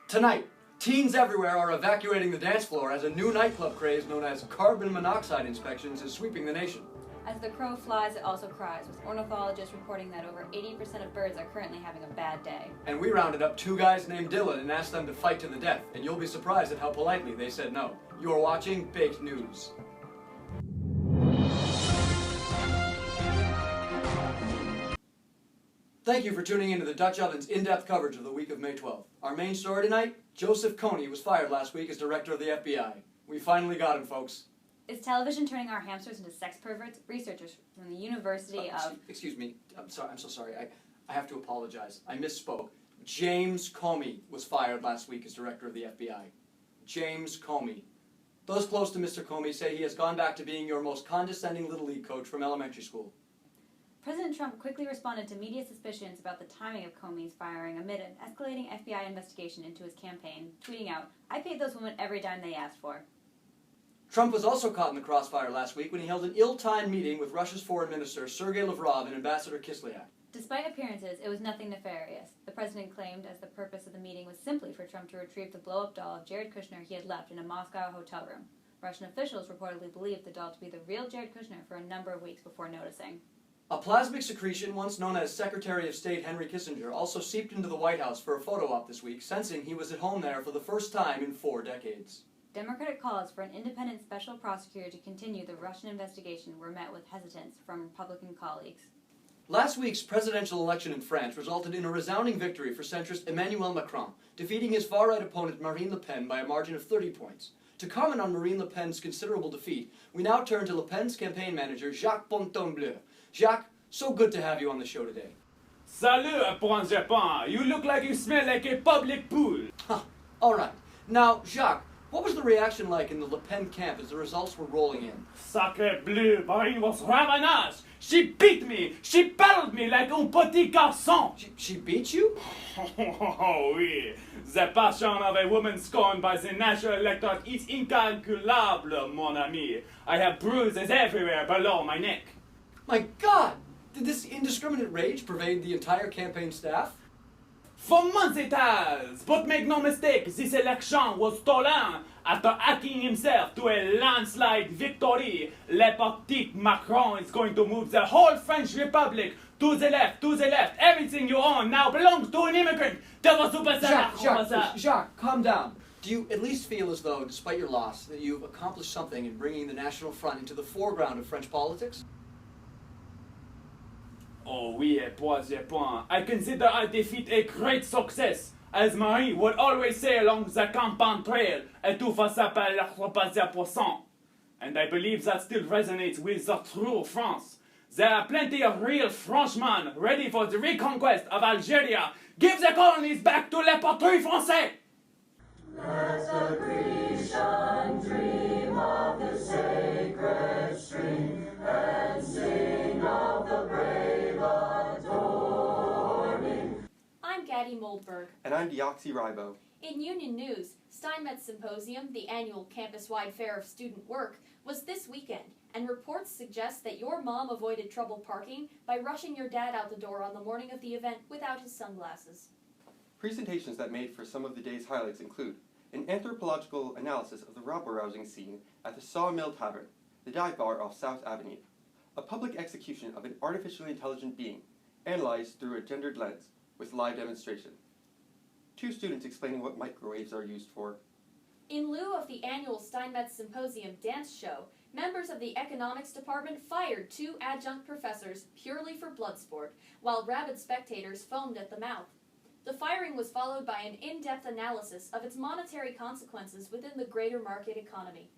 Tonight, teens everywhere are evacuating the dance floor as a new nightclub craze known as carbon monoxide inspections is sweeping the nation. As the crow flies, it also cries, with ornithologists reporting that over 80% of birds are currently having a bad day. And we rounded up two guys named Dylan and asked them to fight to the death, and you'll be surprised at how politely they said no. You are watching Baked News. Thank you for tuning into the Dutch Oven's in-depth coverage of the week of May 12th. Our main story tonight, Joseph Kony was fired last week as director of the FBI. We finally got him, folks. Is television turning our hamsters into sex perverts? Researchers from the University of... Excuse me. I'm so sorry. I have to apologize. I misspoke. James Comey was fired last week as director of the FBI. James Comey. Those close to Mr. Comey say he has gone back to being your most condescending Little League coach from elementary school. President Trump quickly responded to media suspicions about the timing of Comey's firing amid an escalating FBI investigation into his campaign, tweeting out, "I paid those women every dime they asked for." Trump was also caught in the crossfire last week when he held an ill-timed meeting with Russia's foreign minister Sergei Lavrov and Ambassador Kislyak. Despite appearances, it was nothing nefarious. The president claimed as the purpose of the meeting was simply for Trump to retrieve the blow-up doll of Jared Kushner he had left in a Moscow hotel room. Russian officials reportedly believed the doll to be the real Jared Kushner for a number of weeks before noticing. A plasmic secretion once known as Secretary of State Henry Kissinger also seeped into the White House for a photo op this week, sensing he was at home there for the first time in 4 decades. Democratic calls for an independent special prosecutor to continue the Russian investigation were met with hesitance from Republican colleagues. Last week's presidential election in France resulted in a resounding victory for centrist Emmanuel Macron, defeating his far-right opponent Marine Le Pen by a margin of 30 points. To comment on Marine Le Pen's considerable defeat, we now turn to Le Pen's campaign manager, Jacques Pontonbleu. Jacques, so good to have you on the show today. Salut, Point Japon. You look like you smell like a public pool. All right. Now, Jacques, what was the reaction like in the Le Pen camp as the results were rolling in? Sacre bleu, Marine was ravenous. She beat me. She battled me like un petit garçon. She beat you? Oh, oui. The passion of a woman scorned by the national electorate is incalculable, mon ami. I have bruises everywhere below my neck. My God! Did this indiscriminate rage pervade the entire campaign staff? For months it has, but make no mistake, this election was stolen. After hacking himself to a landslide victory, Le Petit Macron is going to move the whole French Republic to the left, Everything you own now belongs to an immigrant. Jacques, calm down. Do you at least feel as though, despite your loss, that you've accomplished something in bringing the National Front into the foreground of French politics? Oh oui, Point Japon. I consider our defeat a great success. As Marie would always say along the campaign trail, tout va s'appeler la 3%. And I believe that still resonates with the true France. There are plenty of real Frenchmen ready for the reconquest of Algeria. Give the colonies back to les patries français! Let the Grecian dream of the sacred stream and sing of the brave adorning. I'm Gaddy Moldberg. And I'm Deoxyribo. In Union News, Steinmetz Symposium, the annual campus-wide fair of student work, was this weekend, and reports suggest that your mom avoided trouble parking by rushing your dad out the door on the morning of the event without his sunglasses. Presentations that made for some of the day's highlights include an anthropological analysis of the rabble-rousing scene at the Sawmill Tavern, the dive bar off South Avenue, a public execution of an artificially intelligent being, analyzed through a gendered lens, with live demonstration. 2 students explaining what microwaves are used for. In lieu of the annual Steinmetz Symposium dance show, members of the economics department fired 2 adjunct professors purely for blood sport, while rabid spectators foamed at the mouth. The firing was followed by an in-depth analysis of its monetary consequences within the greater market economy.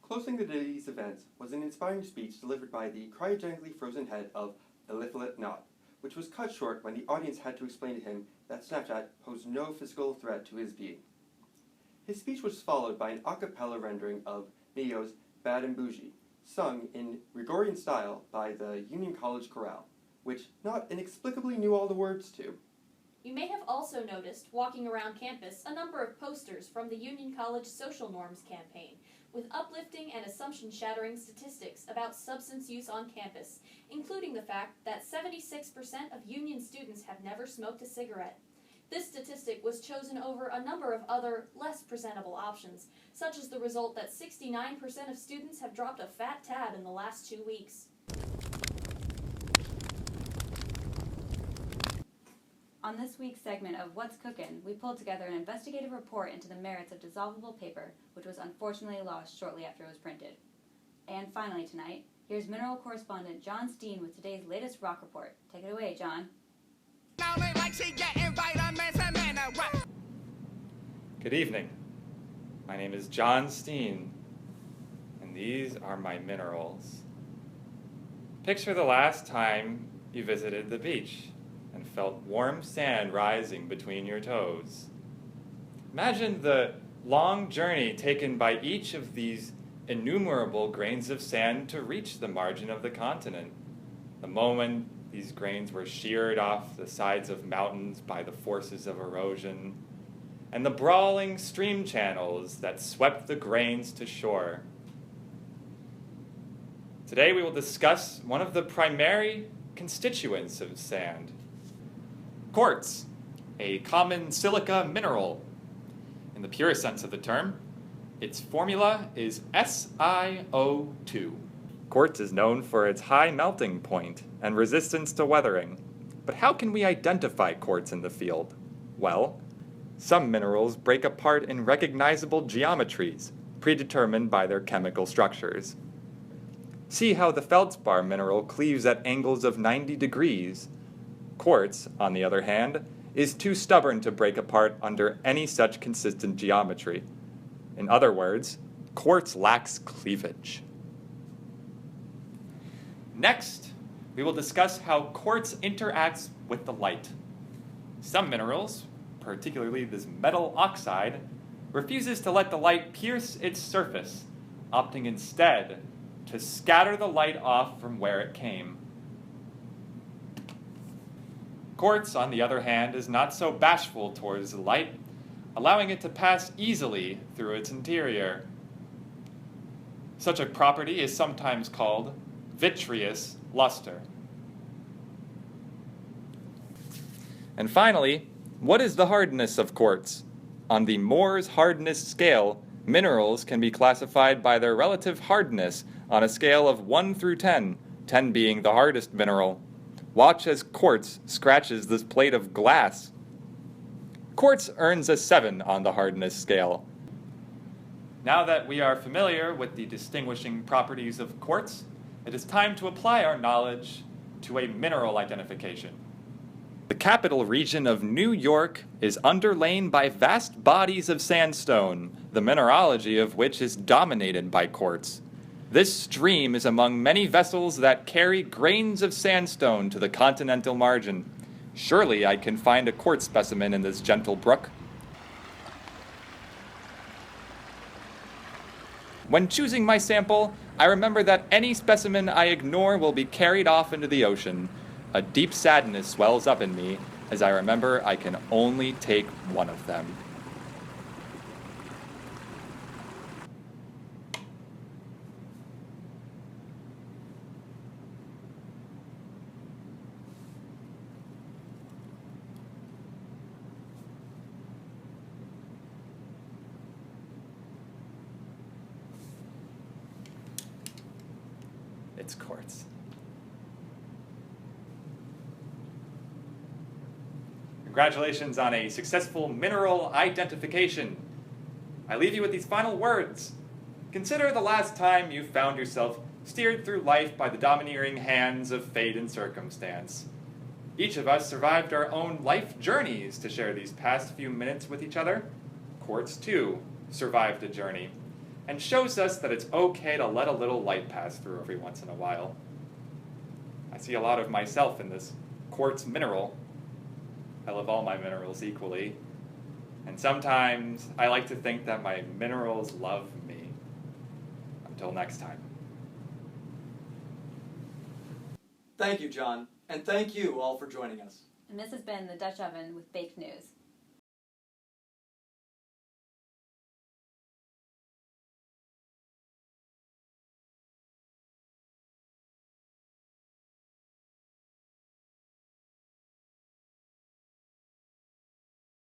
Closing the day's events was an inspiring speech delivered by the cryogenically frozen head of Eliphalet Nott, which was cut short when the audience had to explain to him that Snapchat posed no physical threat to his being. His speech was followed by an a cappella rendering of Neo's Bad and Bougie, sung in Gregorian style by the Union College Chorale, which Nott inexplicably knew all the words to. You may have also noticed, walking around campus, a number of posters from the Union College Social Norms campaign, with uplifting and assumption-shattering statistics about substance use on campus, including the fact that 76% of Union students have never smoked a cigarette. This statistic was chosen over a number of other, less presentable options, such as the result that 69% of students have dropped a fat tad in the last 2 weeks. On this week's segment of What's Cookin', we pulled together an investigative report into the merits of dissolvable paper, which was unfortunately lost shortly after it was printed. And finally tonight, here's mineral correspondent John Steen with today's latest rock report. Take it away, John. Good evening. My name is John Steen, and these are my minerals. Picture the last time you visited the beach and felt warm sand rising between your toes. Imagine the long journey taken by each of these innumerable grains of sand to reach the margin of the continent. The moment these grains were sheared off the sides of mountains by the forces of erosion, and the brawling stream channels that swept the grains to shore. Today we will discuss one of the primary constituents of sand. Quartz, a common silica mineral. In the purest sense of the term, its formula is SiO2. Quartz is known for its high melting point and resistance to weathering. But how can we identify quartz in the field? Well, some minerals break apart in recognizable geometries, predetermined by their chemical structures. See how the feldspar mineral cleaves at angles of 90 degrees. Quartz, on the other hand, is too stubborn to break apart under any such consistent geometry. In other words, quartz lacks cleavage. Next, we will discuss how quartz interacts with the light. Some minerals, particularly this metal oxide, refuses to let the light pierce its surface, opting instead to scatter the light off from where it came. Quartz, on the other hand, is not so bashful towards the light, allowing it to pass easily through its interior. Such a property is sometimes called vitreous luster. And finally, what is the hardness of quartz? On the Moore's hardness scale, minerals can be classified by their relative hardness on a scale of 1 through 10, 10 being the hardest mineral. Watch as quartz scratches this plate of glass. Quartz earns a 7 on the hardness scale. Now that we are familiar with the distinguishing properties of quartz, it is time to apply our knowledge to a mineral identification. The capital region of New York is underlain by vast bodies of sandstone, the mineralogy of which is dominated by quartz. This stream is among many vessels that carry grains of sandstone to the continental margin. Surely I can find a quartz specimen in this gentle brook. When choosing my sample, I remember that any specimen I ignore will be carried off into the ocean. A deep sadness swells up in me as I remember I can only take one of them. It's quartz. Congratulations on a successful mineral identification. I leave you with these final words. Consider the last time you found yourself steered through life by the domineering hands of fate and circumstance. Each of us survived our own life journeys to share these past few minutes with each other. Quartz, too, survived a journey, and shows us that it's okay to let a little light pass through every once in a while. I see a lot of myself in this quartz mineral. I love all my minerals equally, and sometimes I like to think that my minerals love me. Until next time. Thank you, John, and thank you all for joining us. And this has been the Dutch Oven with Baked News.